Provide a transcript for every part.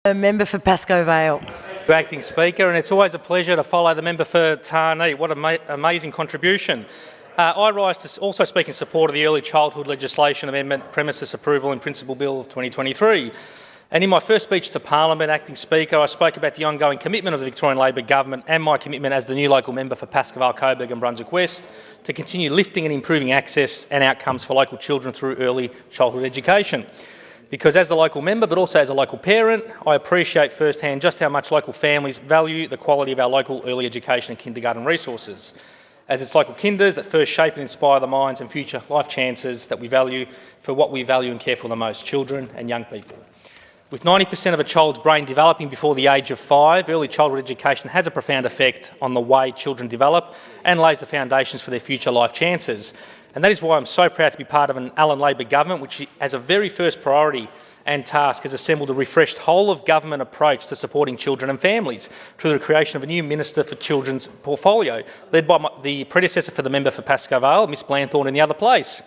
A member for Pascoe Vale. Acting Speaker, and it's always a pleasure to follow the member for Tarnee. What an amazing contribution. I rise to also speak in support of the Early Childhood Legislation Amendment Premises Approval in Principle Bill of 2023. And in my first speech to Parliament, Acting Speaker, I spoke about the ongoing commitment of the Victorian Labor Government and my commitment as the new local member for Pascoe, Vale, Coburg and Brunswick West to continue lifting and improving access and outcomes for local children through early childhood education. Because as the local member, but also as a local parent, I appreciate firsthand just how much local families value the quality of our local early education and kindergarten resources. As it's local kinders that first shape and inspire the minds and future life chances that we value for what we value and care for the most, children and young people. With 90% of a child's brain developing before the age of 5, early childhood education has a profound effect on the way children develop and lays the foundations for their future life chances. And that is why I'm so proud to be part of an Allan Labor government which, as a very first priority and task, has assembled a refreshed whole-of-government approach to supporting children and families through the creation of a new Minister for Children's portfolio, led by the predecessor for the member for Pascoe Vale, Ms Blanthorne, in the other place.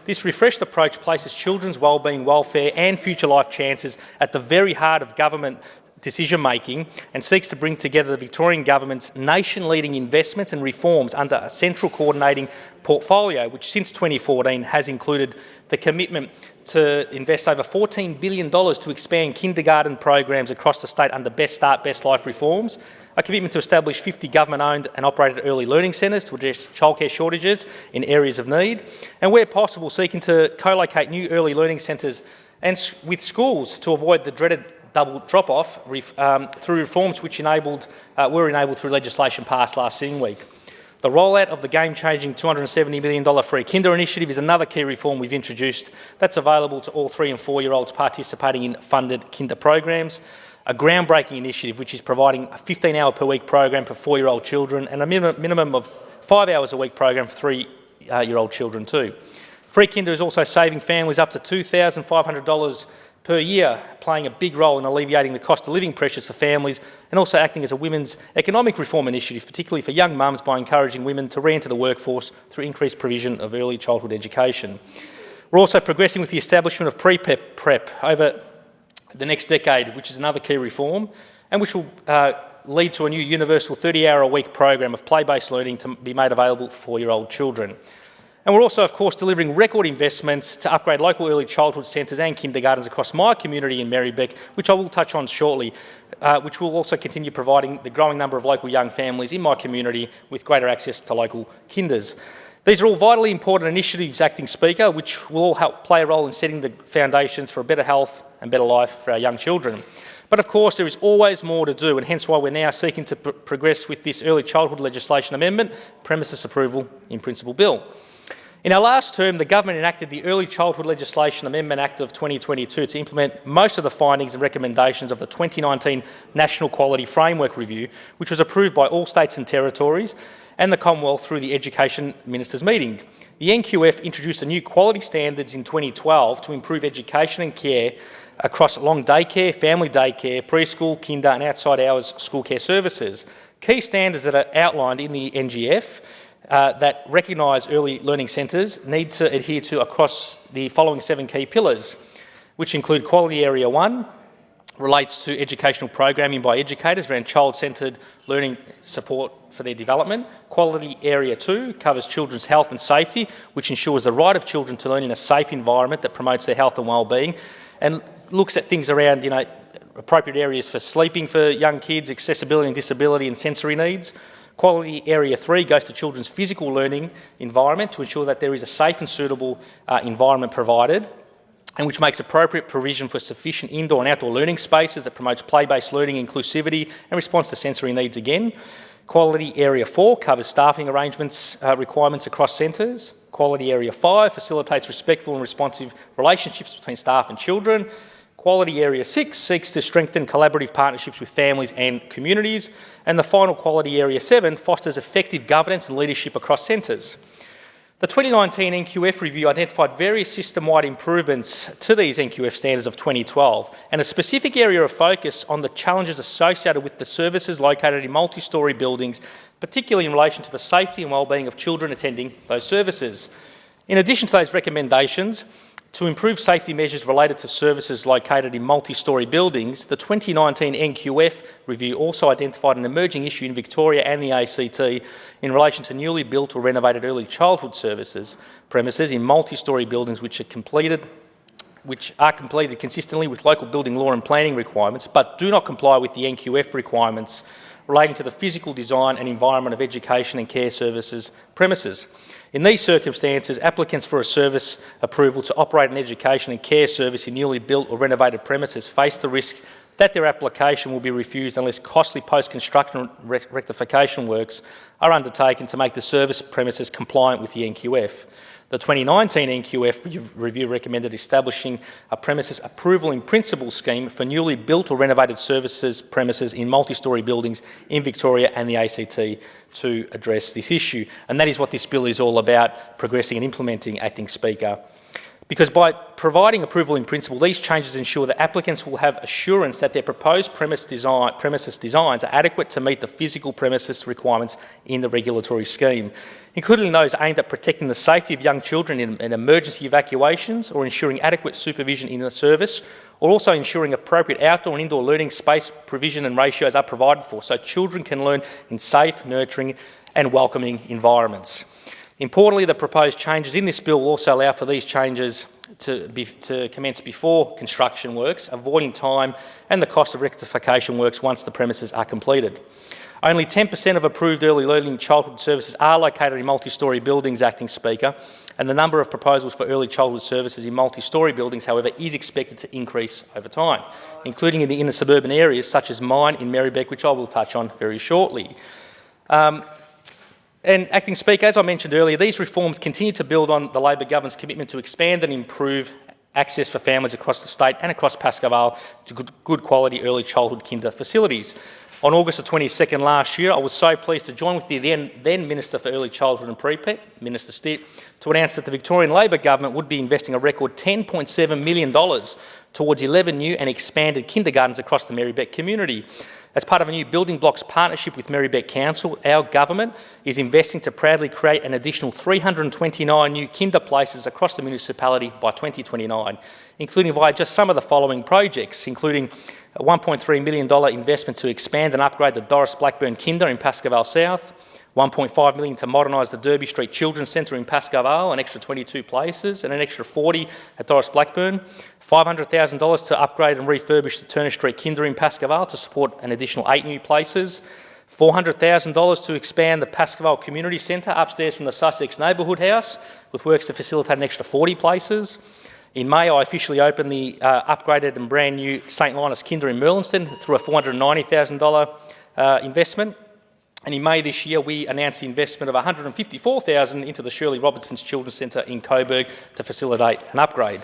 This refreshed approach places children's wellbeing, welfare and future life chances at the very heart of government decision-making and seeks to bring together the Victorian Government's nation-leading investments and reforms under a central coordinating portfolio, which since 2014 has included the commitment to invest over $14 billion to expand kindergarten programs across the state under Best Start, Best Life reforms, a commitment to establish 50 government-owned and operated early learning centres to address childcare shortages in areas of need, and where possible seeking to co-locate new early learning centres and with schools to avoid the dreaded double drop-off through reforms which were enabled through legislation passed last sitting week. The rollout of the game-changing $270 million Free Kinder initiative is another key reform we've introduced that's available to all 3- and 4-year-olds participating in funded kinder programs, a groundbreaking initiative which is providing a 15-hour per week program for 4-year-old children and a minimum of 5 hours a week program for 3-year-old children too. Free Kinder is also saving families up to $2,500 per year, playing a big role in alleviating the cost of living pressures for families and also acting as a women's economic reform initiative, particularly for young mums, by encouraging women to re-enter the workforce through increased provision of early childhood education. We're also progressing with the establishment of pre-prep over the next decade, which is another key reform and which will lead to a new universal 30-hour-a-week program of play-based learning to be made available for 4-year-old children. And we're also, of course, delivering record investments to upgrade local early childhood centres and kindergartens across my community in Marybeck, which I will touch on shortly, which will also continue providing the growing number of local young families in my community with greater access to local kinders. These are all vitally important initiatives, Acting Speaker, which will all help play a role in setting the foundations for a better health and better life for our young children. But of course, there is always more to do, and hence why we're now seeking to progress with this Early Childhood Legislation Amendment, Premises Approval in Principle Bill. In our last term, the government enacted the Early Childhood Legislation Amendment Act of 2022 to implement most of the findings and recommendations of the 2019 National Quality Framework Review, which was approved by all states and territories and the Commonwealth through the Education Ministers' meeting. The NQF introduced a new quality standards in 2012 to improve education and care across long daycare, family daycare, preschool, kinder and outside hours school care services. Key standards that are outlined in the NGF that recognise early learning centres need to adhere to across the following 7 key pillars, which include Quality Area 1, relates to educational programming by educators around child-centred learning support for their development. Quality Area 2 covers children's health and safety, which ensures the right of children to learn in a safe environment that promotes their health and wellbeing, and looks at things around, appropriate areas for sleeping for young kids, accessibility and disability and sensory needs. Quality Area 3 goes to children's physical learning environment to ensure that there is a safe and suitable environment provided, and which makes appropriate provision for sufficient indoor and outdoor learning spaces that promotes play-based learning, inclusivity and response to sensory needs again. Quality Area 4 covers staffing arrangements requirements across centres. Quality Area 5 facilitates respectful and responsive relationships between staff and children. Quality Area 6 seeks to strengthen collaborative partnerships with families and communities. And the final Quality Area 7 fosters effective governance and leadership across centres. The 2019 NQF review identified various system-wide improvements to these NQF standards of 2012 and a specific area of focus on the challenges associated with the services located in multi-storey buildings, particularly in relation to the safety and wellbeing of children attending those services. In addition to those recommendations, To improve safety measures related to services located in multi-storey buildings, the 2019 NQF review also identified an emerging issue in Victoria and the ACT in relation to newly built or renovated early childhood services premises in multi-storey buildings which are completed consistently with local building law and planning requirements, but do not comply with the NQF requirements relating to the physical design and environment of education and care services premises. In these circumstances, applicants for a service approval to operate an education and care service in newly built or renovated premises face the risk that their application will be refused unless costly post-construction rectification works are undertaken to make the service premises compliant with the NQF. The 2019 NQF review recommended establishing a premises approval in principle scheme for newly built or renovated services premises in multi-storey buildings in Victoria and the ACT to address this issue. And that is what this bill is all about, progressing and implementing, Acting Speaker. Because by providing approval in principle, these changes ensure that applicants will have assurance that their proposed premises designs are adequate to meet the physical premises requirements in the regulatory scheme, including those aimed at protecting the safety of young children in emergency evacuations or ensuring adequate supervision in the service, or also ensuring appropriate outdoor and indoor learning space provision and ratios are provided for so children can learn in safe, nurturing and welcoming environments. Importantly, the proposed changes in this bill will also allow for these changes to commence before construction works, avoiding time and the cost of rectification works once the premises are completed. Only 10% of approved early learning childhood services are located in multi-storey buildings, Acting Speaker, and the number of proposals for early childhood services in multi-storey buildings, however, is expected to increase over time, including in the inner suburban areas such as mine in Marybeck, which I will touch on very shortly. And Acting Speaker, as I mentioned earlier, these reforms continue to build on the Labor government's commitment to expand and improve access for families across the state and across Pascoe Vale to good quality early childhood kinder facilities. On August the 22nd last year, I was so pleased to join with the then Minister for Early Childhood and Pre-Pet, Minister Stitt, to announce that the Victorian Labor government would be investing a record $10.7 million towards 11 new and expanded kindergartens across the Marybeck community. As part of a new Building Blocks partnership with Marybeck Council, our government is investing to proudly create an additional 329 new kinder places across the municipality by 2029, including via just some of the following projects, including a $1.3 million investment to expand and upgrade the Doris Blackburn Kinder in Pascoe Vale South, $1.5 million to modernise the Derby Street Children's Centre in Pascoe Vale, an extra 22 places, and an extra 40 at Doris Blackburn, $500,000 to upgrade and refurbish the Turner Street Kinder in Pascoe Vale to support an additional 8 new places, $400,000 to expand the Pascoe Vale Community Centre upstairs from the Sussex Neighbourhood House, with works to facilitate an extra 40 places. In May, I officially opened the upgraded and brand new St Linus Kinder in Merlinston through a $490,000 investment. And in May this year, we announced the investment of $154,000 into the Shirley Robertson's Children's Centre in Coburg to facilitate an upgrade.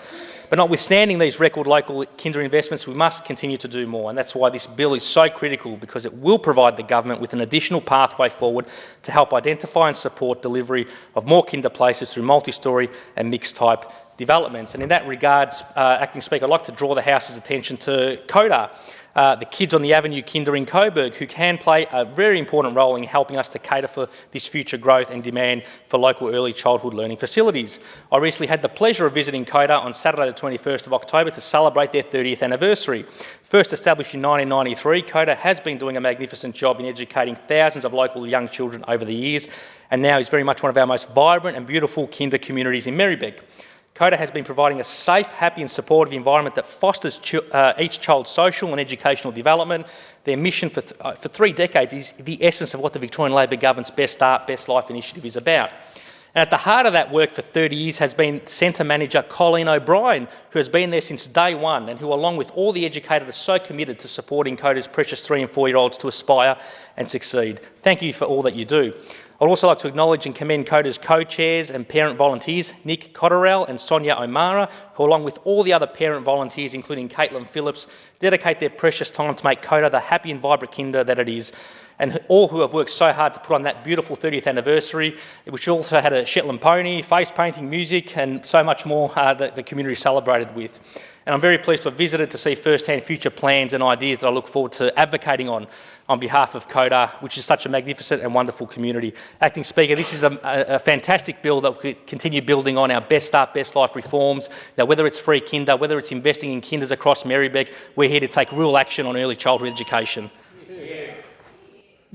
But notwithstanding these record local kinder investments, we must continue to do more, and that's why this bill is so critical, because it will provide the government with an additional pathway forward to help identify and support delivery of more kinder places through multi-storey and mixed-type developments. And in that regard, Acting Speaker, I'd like to draw the House's attention to CODA, the Kids on the Avenue Kinder in Coburg, who can play a very important role in helping us to cater for this future growth and demand for local early childhood learning facilities. I recently had the pleasure of visiting CODA on Saturday the 21st of October to celebrate their 30th anniversary. First established in 1993, CODA has been doing a magnificent job in educating thousands of local young children over the years, and now is very much one of our most vibrant and beautiful kinder communities in Marybeck. CODA has been providing a safe, happy and supportive environment that fosters each child's social and educational development. Their mission for 3 decades is the essence of what the Victorian Labor government's Best Start, Best Life initiative is about. And at the heart of that work for 30 years has been Centre Manager Colleen O'Brien, who has been there since day one and who, along with all the educators, are so committed to supporting CODA's precious 3 and 4-year-olds to aspire and succeed. Thank you for all that you do. I'd also like to acknowledge and commend CODA's co-chairs and parent volunteers, Nick Cotterell and Sonia O'Mara, who, along with all the other parent volunteers, including Caitlin Phillips, dedicate their precious time to make CODA the happy and vibrant kinder that it is, and all who have worked so hard to put on that beautiful 30th anniversary, which also had a Shetland pony, face painting, music, and so much more that the community celebrated with. and I'm very pleased to have visited to see firsthand future plans and ideas that I look forward to advocating on behalf of CODA, which is such a magnificent and wonderful community. Acting Speaker, this is a fantastic bill that will continue building on our Best Start, Best Life reforms. Now, whether it's free kinder, whether it's investing in kinders across Marybeck, we're here to take real action on early childhood education.